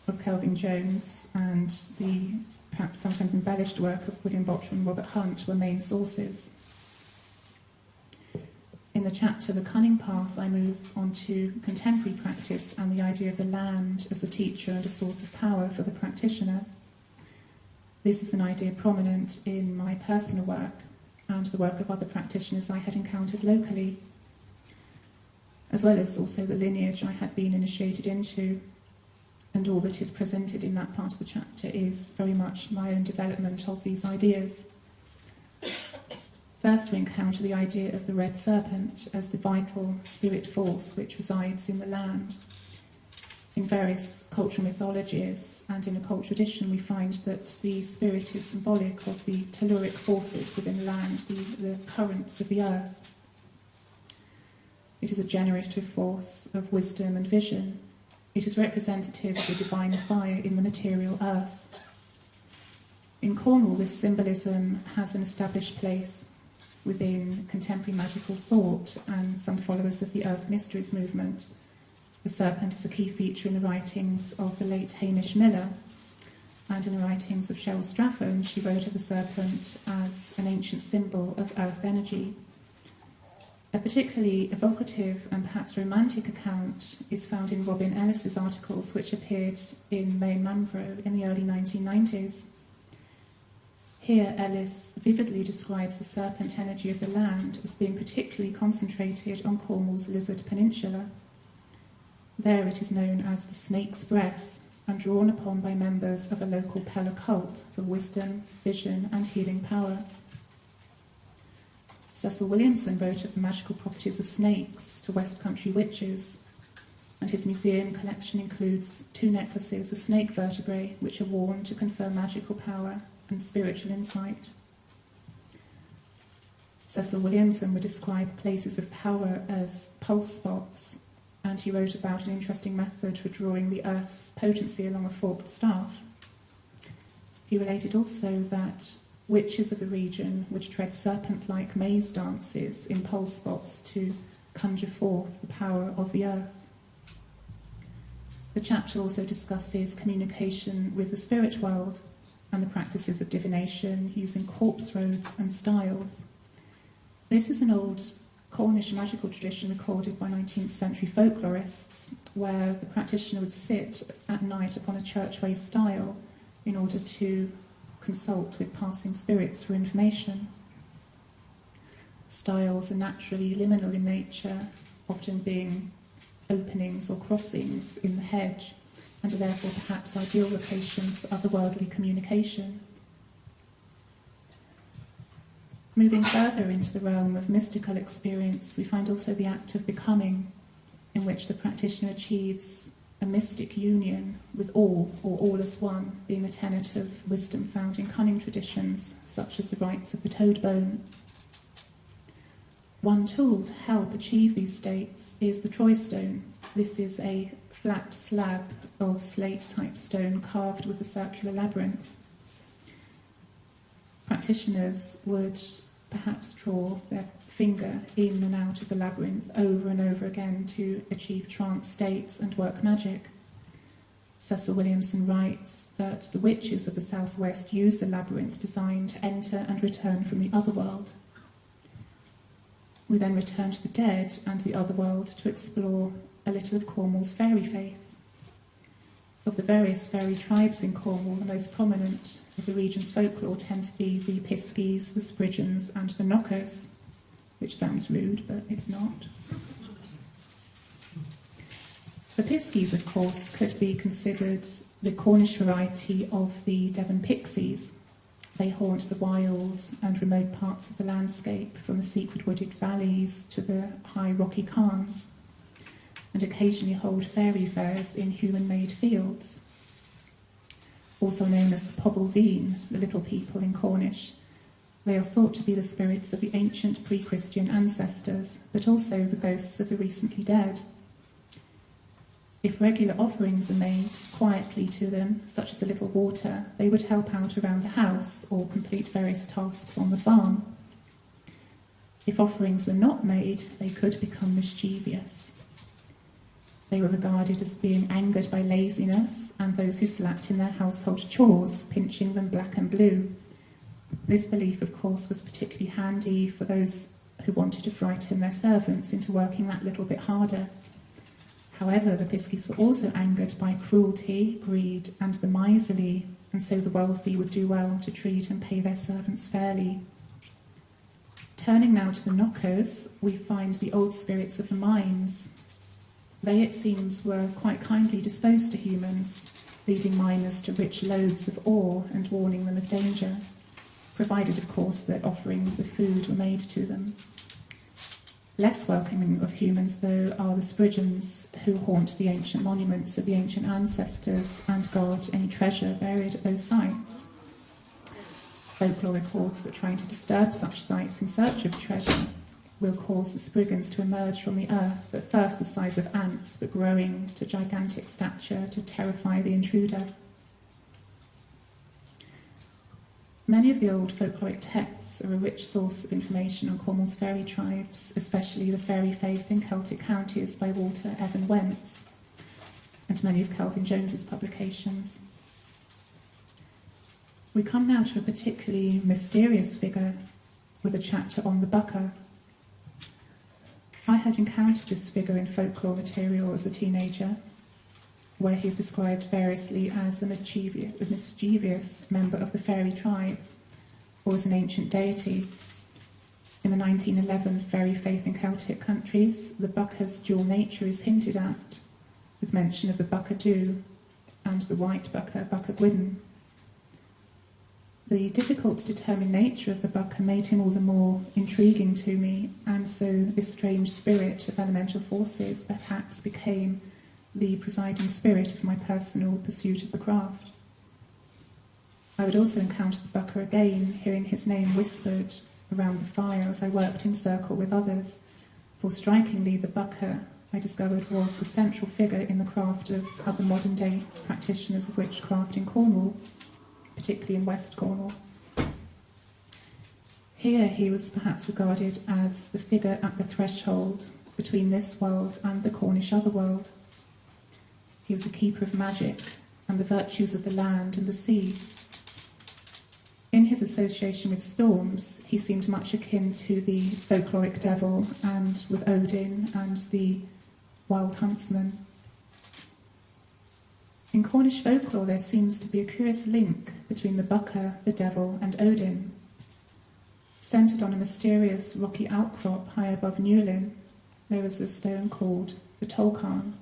of Kelvin Jones and the perhaps sometimes embellished work of William Bottrell and Robert Hunt were main sources. In the chapter The Cunning Path, I move on to contemporary practice and the idea of the land as the teacher and a source of power for the practitioner. This is an idea prominent in my personal work and the work of other practitioners I had encountered locally, as well as also the lineage I had been initiated into. And all that is presented in that part of the chapter is very much my own development of these ideas. First, we encounter the idea of the red serpent as the vital spirit force which resides in the land. In various cultural mythologies and in occult tradition, we find that the spirit is symbolic of the telluric forces within the land, the currents of the earth. It is a generative force of wisdom and vision. It is representative of the divine fire in the material earth. In Cornwall, this symbolism has an established place within contemporary magical thought and some followers of the Earth Mysteries movement. The serpent is a key feature in the writings of the late Hamish Miller, and in the writings of Cheryl Strafford, she wrote of the serpent as an ancient symbol of earth energy. A particularly evocative and perhaps romantic account is found in Robin Ellis's articles, which appeared in Main Manvro in the early 1990s. Here, Ellis vividly describes the serpent energy of the land as being particularly concentrated on Cornwall's Lizard Peninsula. There it is known as the snake's breath, and drawn upon by members of a local Peller cult for wisdom, vision, and healing power. Cecil Williamson wrote of the magical properties of snakes to West Country witches, and his museum collection includes 2 necklaces of snake vertebrae which are worn to confer magical power and spiritual insight. Cecil Williamson would describe places of power as pulse spots, and he wrote about an interesting method for drawing the earth's potency along a forked staff. He related also that witches of the region would tread serpent-like maze dances in pulse spots to conjure forth the power of the earth. The chapter also discusses communication with the spirit world and the practices of divination using corpse roads and styles. This is an old Cornish magical tradition recorded by 19th century folklorists, where the practitioner would sit at night upon a churchway stile in order to consult with passing spirits for information. Stiles are naturally liminal in nature, often being openings or crossings in the hedge, and are therefore perhaps ideal locations for otherworldly communication. Moving further into the realm of mystical experience, we find also the act of becoming, in which the practitioner achieves a mystic union with all, or all as one, being a tenet of wisdom found in cunning traditions, such as the rites of the toad bone. One tool to help achieve these states is the Troy stone. This is a flat slab of slate-type stone carved with a circular labyrinth. Practitioners would perhaps draw their finger in and out of the labyrinth over and over again to achieve trance states and work magic. Cecil Williamson writes that the witches of the southwest use the labyrinth design to enter and return from the otherworld. We then return to the dead and the otherworld to explore a little of Cornwall's fairy faith. Of the various fairy tribes in Cornwall, the most prominent of the region's folklore tend to be the Piskies, the Spridgeons and the Knockers, which sounds rude, but it's not. The Piskies, of course, could be considered the Cornish variety of the Devon Pixies. They haunt the wild and remote parts of the landscape, from the secret wooded valleys to the high rocky cairns, and occasionally hold fairy fairs in human-made fields. Also known as the Pobl Veen, the little people in Cornish, they are thought to be the spirits of the ancient pre-Christian ancestors, but also the ghosts of the recently dead. If regular offerings are made quietly to them, such as a little water, they would help out around the house or complete various tasks on the farm. If offerings were not made, they could become mischievous. They were regarded as being angered by laziness and those who slacked in their household chores, pinching them black and blue. This belief, of course, was particularly handy for those who wanted to frighten their servants into working that little bit harder. However, the Piskies were also angered by cruelty, greed, and the miserly, and so the wealthy would do well to treat and pay their servants fairly. Turning now to the Knockers, we find the old spirits of the mines. They, it seems, were quite kindly disposed to humans, leading miners to rich lodes of ore and warning them of danger, provided, of course, that offerings of food were made to them. Less welcoming of humans, though, are the Spridgeons, who haunt the ancient monuments of the ancient ancestors and guard any treasure buried at those sites. Folklore records that trying to disturb such sites in search of treasure will cause the Spriggans to emerge from the earth, at first the size of ants, but growing to gigantic stature to terrify the intruder. Many of the old folkloric texts are a rich source of information on Cornwall's fairy tribes, especially the fairy faith in Celtic counties by Walter Evan Wentz, and many of Kelvin Jones's publications. We come now to a particularly mysterious figure with a chapter on the Bucca. I had encountered this figure in folklore material as a teenager, where he is described variously as a mischievous member of the fairy tribe, or as an ancient deity. In the 1911 fairy faith in Celtic countries, the Bucca's dual nature is hinted at, with mention of the Bucca Dhu and the white Bucca, Bucca Gwydden. The difficult to determine nature of the bucca made him all the more intriguing to me, and so this strange spirit of elemental forces perhaps became the presiding spirit of my personal pursuit of the craft. I would also encounter the bucca again, hearing his name whispered around the fire as I worked in circle with others, for strikingly the bucca, I discovered, was a central figure in the craft of other modern-day practitioners of witchcraft in Cornwall, particularly in West Cornwall. Here he was perhaps regarded as the figure at the threshold between this world and the Cornish otherworld. He was a keeper of magic and the virtues of the land and the sea. In his association with storms, he seemed much akin to the folkloric devil and with Odin and the wild huntsman. In Cornish folklore, there seems to be a curious link between the bucca, the devil, and Odin. Centred on a mysterious rocky outcrop high above Newlyn, there is a stone called the Tolkien.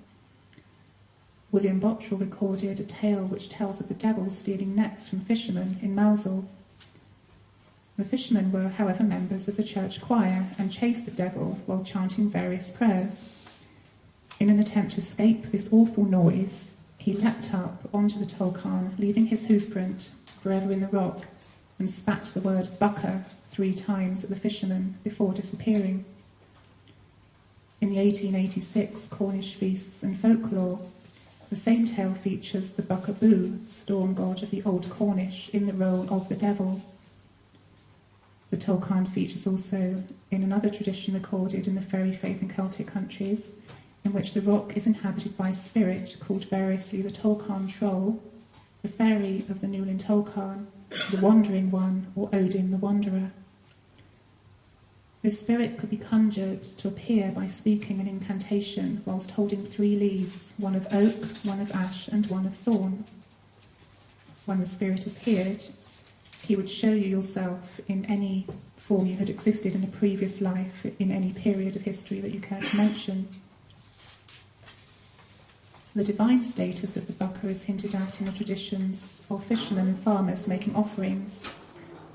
William Bottrell recorded a tale which tells of the devil stealing nets from fishermen in Mousehole. The fishermen were, however, members of the church choir and chased the devil while chanting various prayers. In an attempt to escape this awful noise, he leapt up onto the Tolkien, leaving his hoofprint forever in the rock, and spat the word bucca 3 times at the fisherman before disappearing. In the 1886 Cornish Feasts and Folklore, the same tale features the Buckaroo, storm god of the Old Cornish, in the role of the devil. The Tolkien features also in another tradition recorded in the fairy faith in Celtic countries, in which the rock is inhabited by a spirit called variously the Tolkien Troll, the fairy of the Newlyn Tolkien, the Wandering One, or Odin the Wanderer. This spirit could be conjured to appear by speaking an incantation whilst holding 3 leaves, one of oak, one of ash, and one of thorn. When the spirit appeared, he would show you yourself in any form you had existed in a previous life, in any period of history that you care to mention. The divine status of the bucca is hinted at in the traditions of fishermen and farmers making offerings,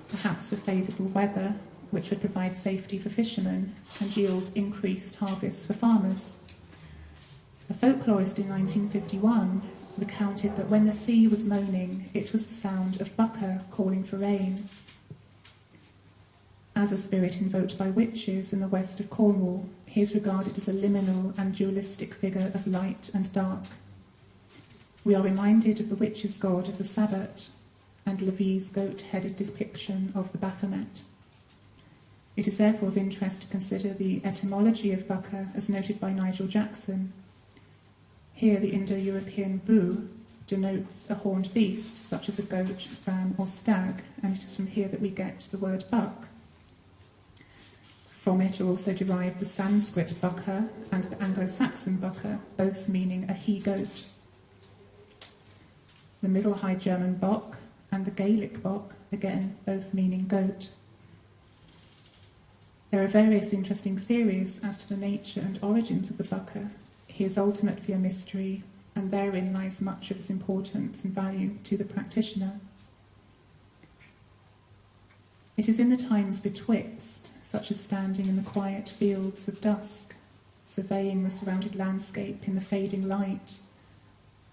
perhaps for favourable weather, which would provide safety for fishermen and yield increased harvests for farmers. A folklorist in 1951 recounted that when the sea was moaning, it was the sound of bucca calling for rain. As a spirit invoked by witches in the west of Cornwall, he is regarded as a liminal and dualistic figure of light and dark. We are reminded of the witches' god of the Sabbat and Levy's goat-headed depiction of the Baphomet. It is therefore of interest to consider the etymology of bucca as noted by Nigel Jackson. Here the Indo-European bu denotes a horned beast, such as a goat, ram or stag, and it is from here that we get the word buck. From it are also derived the Sanskrit bucca and the Anglo-Saxon bucca, both meaning a he-goat. The Middle High German bock and the Gaelic bock, again, both meaning goat. There are various interesting theories as to the nature and origins of the bucca. He is ultimately a mystery, and therein lies much of his importance and value to the practitioner. It is in the times betwixt, such as standing in the quiet fields of dusk, surveying the surrounded landscape in the fading light,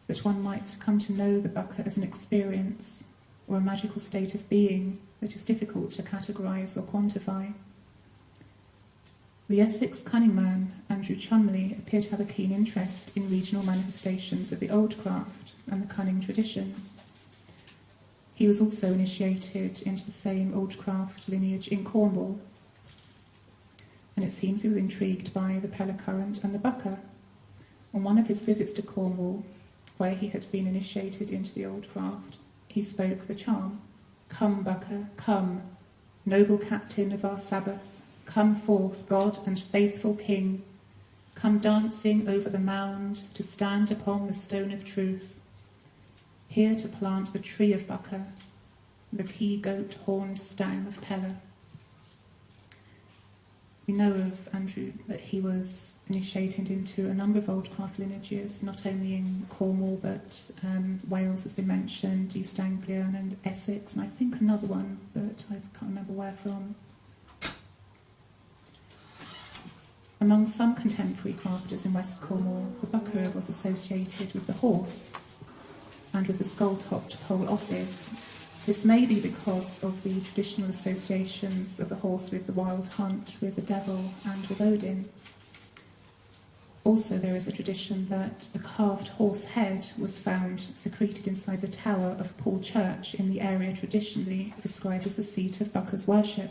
that one might come to know the bucca as an experience or a magical state of being that is difficult to categorise or quantify. The Essex cunning man, Andrew Chumley, appeared to have a keen interest in regional manifestations of the old craft and the cunning traditions. He was also initiated into the same old craft lineage in Cornwall, and it seems he was intrigued by the Pella current and the bucca. On one of his visits to Cornwall, where he had been initiated into the old craft, he spoke the charm. "Come, bucca, come, noble captain of our Sabbath, come forth, God and faithful King. Come dancing over the mound to stand upon the stone of truth. Here to plant the tree of bucca, the he-goat horned stag of Pella." We know of Andrew that he was initiated into a number of old craft lineages, not only in Cornwall but Wales has been mentioned, East Anglia and Essex, and I think another one, but I can't remember where from. Among some contemporary crafters in West Cornwall, the buckaroo was associated with the horse and with the skull-topped pole osses. This may be because of the traditional associations of the horse with the wild hunt, with the devil and with Odin. Also, there is a tradition that a carved horse head was found secreted inside the tower of Paul Church in the area traditionally described as the seat of Bucker's worship.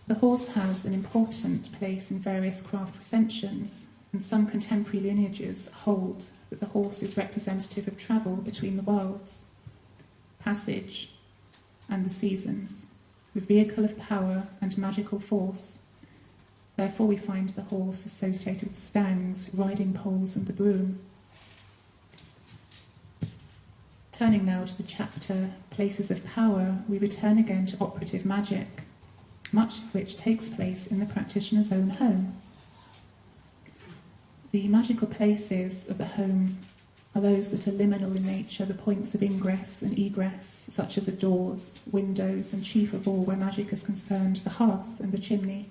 The horse has an important place in various craft recensions, and some contemporary lineages hold that the horse is representative of travel between the worlds, passage, and the seasons, the vehicle of power and magical force. Therefore we find the horse associated with stangs, riding poles, and the broom. Turning now to the chapter Places of Power, we return again to operative magic, much of which takes place in the practitioner's own home. The magical places of the home are those that are liminal in nature, the points of ingress and egress, such as the doors, windows, and chief of all, where magic is concerned, the hearth and the chimney.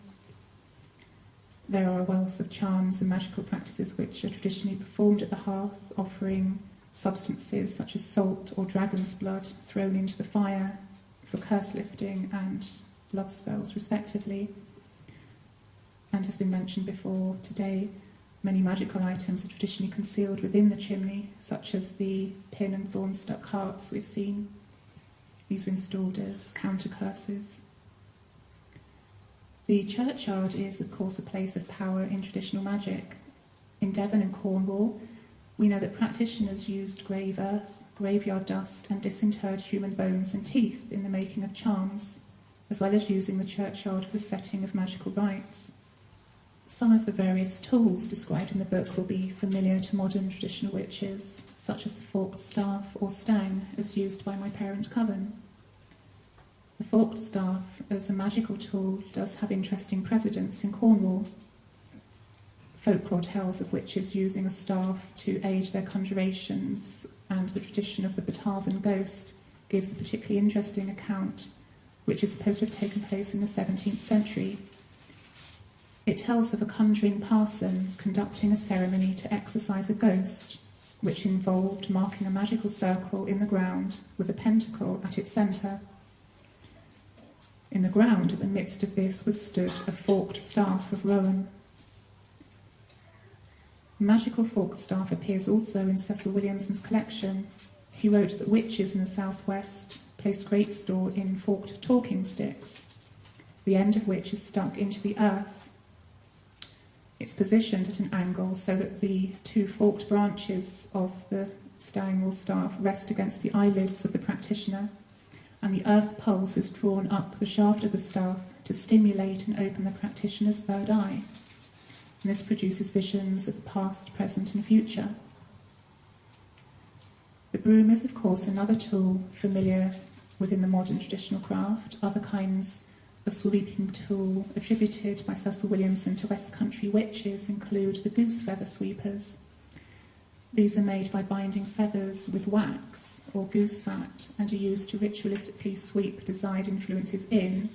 There are a wealth of charms and magical practices which are traditionally performed at the hearth, offering substances such as salt or dragon's blood thrown into the fire for curse lifting and love spells, respectively. And has been mentioned before today, many magical items are traditionally concealed within the chimney, such as the pin and thorn stuck hearts we've seen. These are installed as counter curses. The churchyard is, of course, a place of power in traditional magic. In Devon and Cornwall, we know that practitioners used grave earth, graveyard dust, and disinterred human bones and teeth in the making of charms, as well as using the churchyard for the setting of magical rites. Some of the various tools described in the book will be familiar to modern traditional witches, such as the forked staff or stang, as used by my parent coven. The forked staff, as a magical tool, does have interesting precedents in Cornwall. Folklore tells of witches using a staff to aid their conjurations, and the tradition of the Batavern ghost gives a particularly interesting account, which is supposed to have taken place in the 17th century. It tells of a conjuring parson conducting a ceremony to exorcise a ghost, which involved marking a magical circle in the ground with a pentacle at its centre. In the ground, in the midst of this, was stood a forked staff of rowan. The magical forked staff appears also in Cecil Williamson's collection. He wrote that witches in the southwest placed great store in forked talking sticks, the end of which is stuck into the earth. It's positioned at an angle so that the two forked branches of the stang or staff rest against the eyelids of the practitioner, and the earth pulse is drawn up the shaft of the staff to stimulate and open the practitioner's third eye. And this produces visions of the past, present, and future. The broom is, of course, another tool familiar within the modern traditional craft. Other kinds of sweeping tool attributed by Cecil Williamson to West Country witches include the goose feather sweepers. These are made by binding feathers with wax or goose fat and are used to ritualistically sweep desired influences in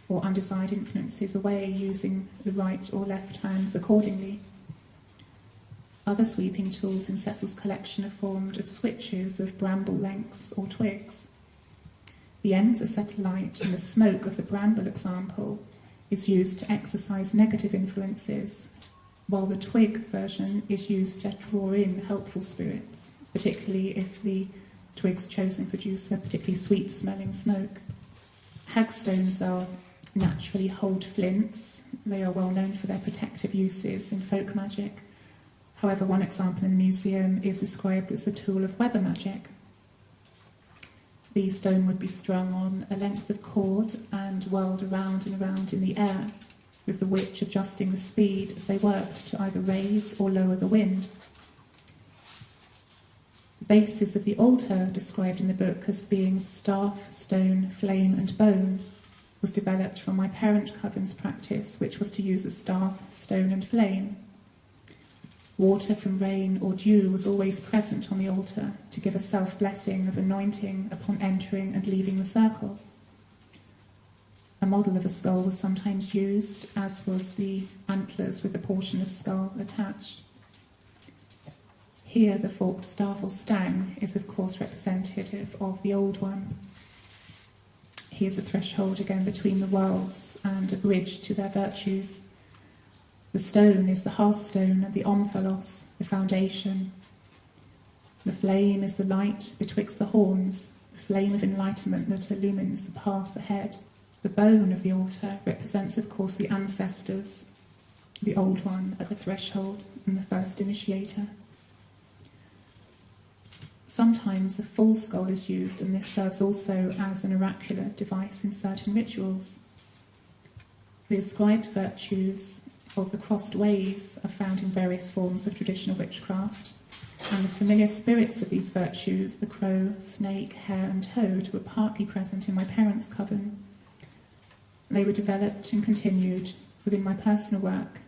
or undesired influences away, using the right or left hands accordingly. Other sweeping tools in Cecil's collection are formed of switches of bramble lengths or twigs. The ends are set alight, and the smoke of the bramble example is used to exorcise negative influences, while the twig version is used to draw in helpful spirits, particularly if the twigs chosen produce a particularly sweet-smelling smoke. Hagstones are naturally hold flints. They are well known for their protective uses in folk magic. However, one example in the museum is described as a tool of weather magic. The stone would be strung on a length of cord and whirled around and around in the air, with the witch adjusting the speed as they worked to either raise or lower the wind. The bases of the altar described in the book as being staff, stone, flame, and bone. was developed from my parent coven's practice, which was to use the staff, stone and flame. Water from rain or dew was always present on the altar to give a self-blessing of anointing upon entering and leaving the circle. A model of a skull was sometimes used, as was the antlers with a portion of skull attached. Here the forked staff or stang is of course representative of the old one. He is a threshold again between the worlds and a bridge to their virtues. The stone is the hearthstone and the omphalos, the foundation. The flame is the light betwixt the horns, the flame of enlightenment that illumines the path ahead. The bone of the altar represents, of course, the ancestors, the old one at the threshold and the first initiator. Sometimes a full skull is used, and this serves also as an oracular device in certain rituals. The ascribed virtues of the crossed ways are found in various forms of traditional witchcraft, and the familiar spirits of these virtues, the crow, snake, hare and toad, were partly present in my parents' coven. They were developed and continued within my personal work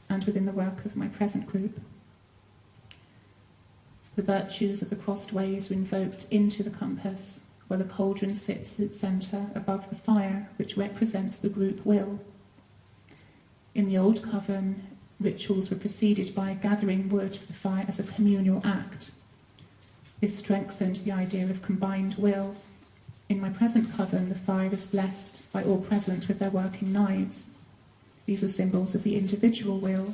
and within the work of my present group. The virtues of the crossed ways were invoked into the compass, where the cauldron sits at its centre above the fire, which represents the group will. In the old coven, rituals were preceded by gathering wood for the fire as a communal act. This strengthened the idea of combined will. In my present coven, the fire is blessed by all present with their working knives. These are symbols of the individual will,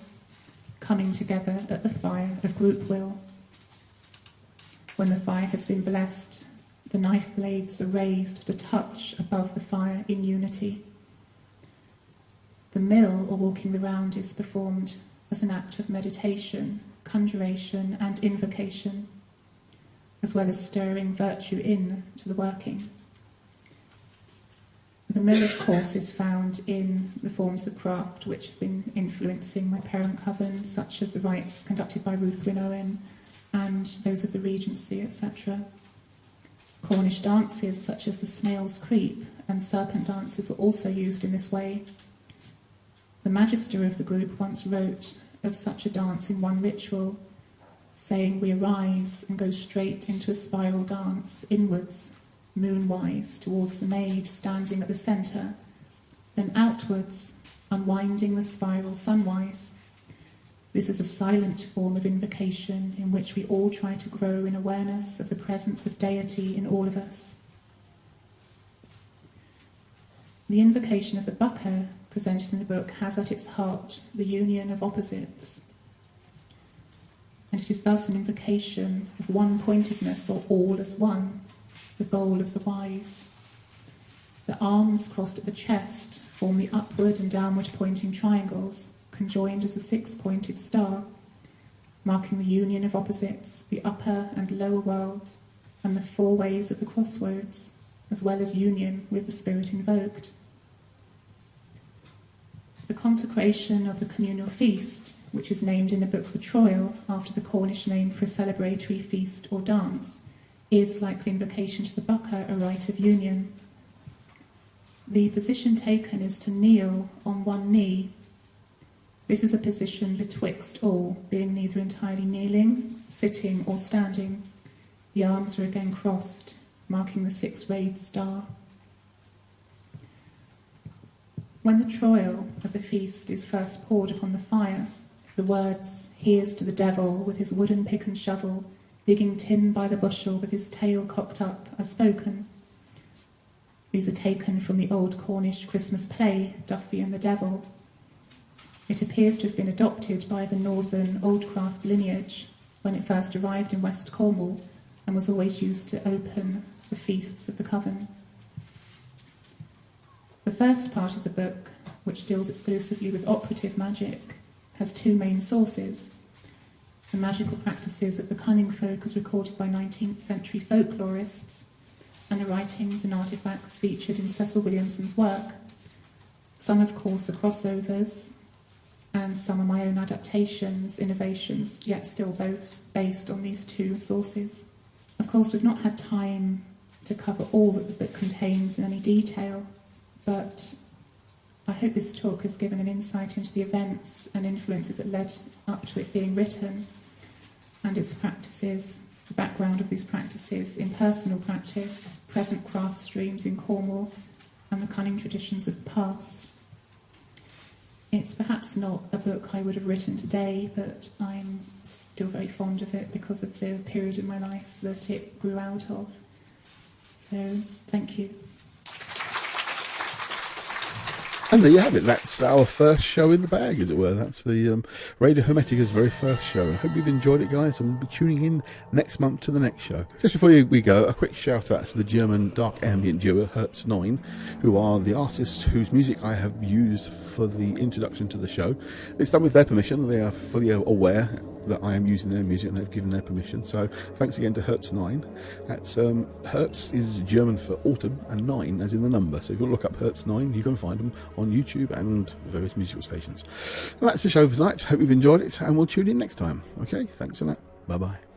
coming together at the fire of group will. When the fire has been blessed, the knife blades are raised to touch above the fire in unity. The mill, or walking the round, is performed as an act of meditation, conjuration and invocation, as well as stirring virtue in to the working. The mill, of course, is found in the forms of craft which have been influencing my parent coven, such as the rites conducted by Ruth Wynne Owen and those of the Regency, etc. Cornish dances such as the snail's creep and serpent dances were also used in this way. The magister of the group once wrote of such a dance in one ritual, saying, "We arise and go straight into a spiral dance, inwards, moonwise, towards the maid standing at the centre, then outwards, unwinding the spiral sunwise. This is a silent form of invocation in which we all try to grow in awareness of the presence of deity in all of us." The invocation of the bucker presented in the book has at its heart the union of opposites, and it is thus an invocation of one-pointedness, or all as one, the goal of the wise. The arms crossed at the chest form the upward and downward pointing triangles, conjoined as a six-pointed star, marking the union of opposites, the upper and lower world, and the four ways of the crossroads, as well as union with the spirit invoked. The consecration of the communal feast, which is named in the book The Troil after the Cornish name for a celebratory feast or dance, is, like the invocation to the bucker, a rite of union. The position taken is to kneel on one knee. This is a position betwixt all, being neither entirely kneeling, sitting or standing. The arms are again crossed, marking the six-rayed star. When the troil of the feast is first poured upon the fire, the words, "Here's to the devil with his wooden pick and shovel, digging tin by the bushel with his tail cocked up," are spoken. These are taken from the old Cornish Christmas play, Duffy and the Devil. It appears to have been adopted by the northern Oldcraft lineage when it first arrived in West Cornwall and was always used to open the feasts of the coven. The first part of the book, which deals exclusively with operative magic, has two main sources: the magical practices of the cunning folk as recorded by 19th century folklorists, and the writings and artefacts featured in Cecil Williamson's work. Some, of course, are crossovers, and some are my own adaptations, innovations, yet still both based on these two sources. Of course, we've not had time to cover all that the book contains in any detail, but I hope this talk has given an insight into the events and influences that led up to it being written, and its practices, the background of these practices in personal practice, present craft streams in Cornwall, and the cunning traditions of the past. It's perhaps not a book I would have written today, but I'm still very fond of it because of the period in my life that it grew out of. So, thank you. And there you have it. That's our first show in the bag, as it were. That's the Radio Hermetica's very first show. I hope you've enjoyed it, guys, and we'll be tuning in next month to the next show. Just before we go, a quick shout out to the German dark ambient duo Hertz 9, who are the artists whose music I have used for the introduction to the show. It's done with their permission. They are fully aware that I am using their music, and they've given their permission. So thanks again to Hertz 9. That's Hertz is German for autumn, and 9 as in the number. So if you look up Hertz 9, you can find them on YouTube and various musical stations. And that's the show for tonight. Hope you've enjoyed it, and we'll tune in next time. Okay, thanks a lot. Bye bye.